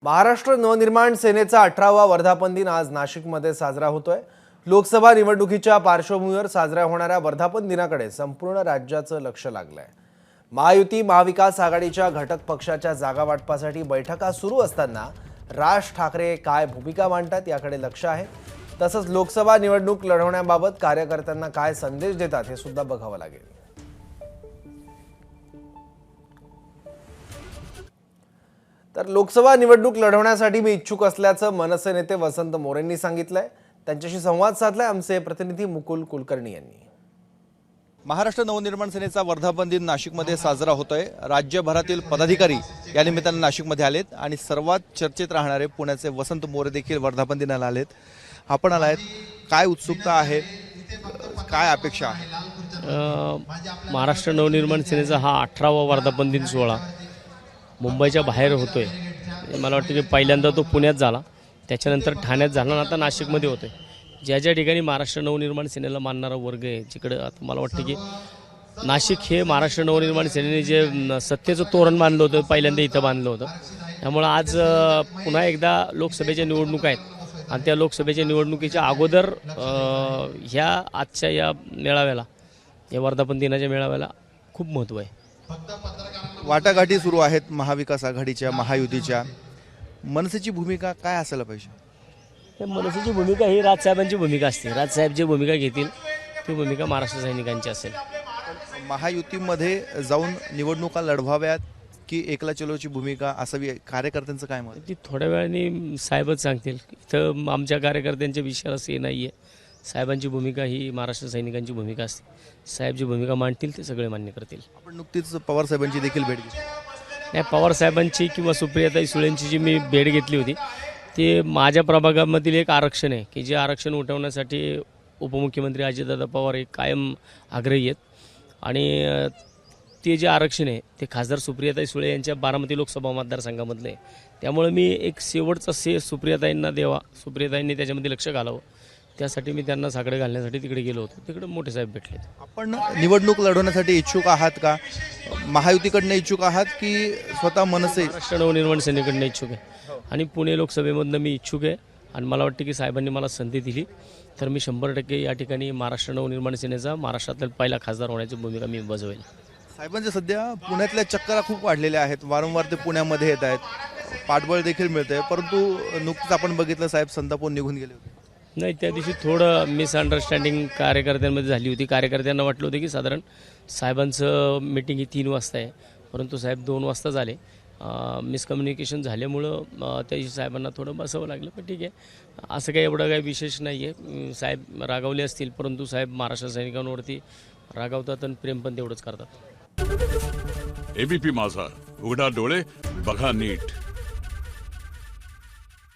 महाराष्ट्र नवनिर्माण सेनेचा 18वा वर्धापन दिन आज नाशिकमध्ये साजरा होतोय। लोकसभा निवडणुकीच्या पार्श्वभूमीवर साजरा होणाऱ्या वर्धापन दिनाकडे संपूर्ण राज्याचं लक्ष लागलंय। महायुती महाविकास आघाडीच्या घटक पक्षाच्या जागा वाटपासाठी बैठका सुरू असताना राज ठाकरे काय भूमिका मांडतात याकडे लक्ष आहे। तसंच लोकसभा निवडणूक लढवण्याबाबत कार्यकर्त्यांना काय संदेश देतात हे सुद्धा बघावं लागेल। तर लोकसभा निवडणूक लढवण्यासाठी मी इच्छुक असल्याचं मनसे नेते वसंत मोरेंनी सांगितलंय। त्यांच्याशी संवाद साधलाय आमचे प्रतिनिधी मुकुल कुलकर्णी यांनी। महाराष्ट्र नवनिर्माण सेनेचा वर्धापन दिन नाशिकमध्ये साजरा होतोय। राज्यभरातील पदाधिकारी या निमित्ताने नाशिकमध्ये आलेत आणि सर्वात चर्चेत राहणारे पुण्याचे वसंत मोरे देखील वर्धापन दिनाला आलेत। आपण आलात, काय उत्सुकता आहे, काय अपेक्षा आहे? महाराष्ट्र नवनिर्माण सेनेचा हा 18वा वर्धापन दिन सोहळा मुंबईच्या बाहेर होतोय। मला वाटतं की पहिल्यांदा तो पुण्यात झाला, त्याच्यानंतर ठाण्यात झाला, आता नाशिकमध्ये होतोय। ज्या ज्या ठिकाणी महाराष्ट्र नवनिर्माण सेनेला मानणारा वर्ग आहे, जिकडे आता मला वाटतं की नाशिक हे महाराष्ट्र नवनिर्माण सेनेने जे सत्तेचं तोरण बांधलं होतं पहिल्यांदा इथं बांधलं होतं। त्यामुळं आज पुन्हा एकदा लोकसभेच्या निवडणुका आहेत आणि त्या लोकसभेच्या निवडणुकीच्या अगोदर ह्या आजच्या या मेळाव्याला, या वर्धापन दिनाच्या मेळाव्याला खूप महत्त्व आहे। वाटाघाटी सुरू आहेत महाविकास आघाडीच्या, महायुतीच्या। मनसेची भूमिका काय असायला पाहिजे? मनसेची भूमिका ही राजसाहेबांची भूमिका असते। राजसाहेब जी भूमिका घेतील ती भूमिका महाराष्ट्र सैनिकांची असेल। महायुतीमध्ये जाऊन निवडणुका लढवाव्यात की एकला चलोची भूमिका असावी, कार्यकर्त्यांचं काय मत? ती थोड्या वेळाने साहेबच सांगतील। इथं आमच्या कार्यकर्त्यांच्या विषयाला हे नाही आहे। साहेबांची भूमिका ही महाराष्ट्र सैनिकांची भूमिका असते। साहेब जी भूमिका मांडतील ते सगळे मान्य करतील। आपण नुकतीच पवार साहेबांची देखील भेट घेतली। नाही, पवार साहेबांची किंवा सुप्रियाताई सुळेंची जी मी भेट घेतली होती ते माझ्या प्रभागामधील एक आरक्षण आहे की जे आरक्षण उठवण्यासाठी उपमुख्यमंत्री अजितदादा पवार हे कायम आग्रही आहेत आणि ते जे आरक्षण आहे ते खासदार सुप्रियाताई सुळे यांच्या बारामती लोकसभा मतदारसंघामधले आहे। त्यामुळे मी एक शेवटचा सुप्रियाताईंना द्यावा, सुप्रियाताईंनी त्याच्यामध्ये लक्ष घालावं, त्यासाठी मी त्यांना साकडे घालण्यासाठी तिकडे गेलो होतो। तिकडे मोठे साहेब भेटले। आपण निवडणूक लढवण्यासाठी इच्छुक आहात का? महायुतीकडनं इच्छुक आहात की स्वतः मनसे? महाराष्ट्र नवनिर्माण सेनेकडनं इच्छुक आहे आणि पुणे लोकसभेमधनं मी इच्छुक आहे आणि मला वाटतं की साहेबांनी मला संधी दिली तर मी 100% या ठिकाणी महाराष्ट्र नवनिर्माण सेनेचा महाराष्ट्रातील पहिला खासदार होण्याची भूमिका मी बजावेल। साहेबांच्या सध्या पुण्यातल्या चक्करा खूप वाढलेल्या आहेत, वारंवार ते पुण्यामध्ये येत आहेत, पाठबळ देखील मिळतंय, परंतु नुकतंच आपण बघितलं साहेब संतापून निघून गेले होते। नाही, त्या दिवशी थोडं मिसअंडरस्टँडिंग कार्यकर्त्यांमध्ये झाली होती। कार्यकर्त्यांना वाटलं होतं की साधारण साहेबांचं मीटिंग ही 3 वाजता आहे, परंतु साहेब 2 वाजता झाले। मिसकम्युनिकेशन झाल्यामुळं त्या दिवशी साहेबांना थोडं बसावं लागलं, पण ठीक आहे, असं काही एवढं काही विशेष नाही आहे। साहेब रागावले असतील, परंतु साहेब महाराष्ट्र सैनिकांवरती रागावतात आणि प्रेम पण तेवढंच करतात। एबीपी माझा, उघडा डोळे बघा नीट।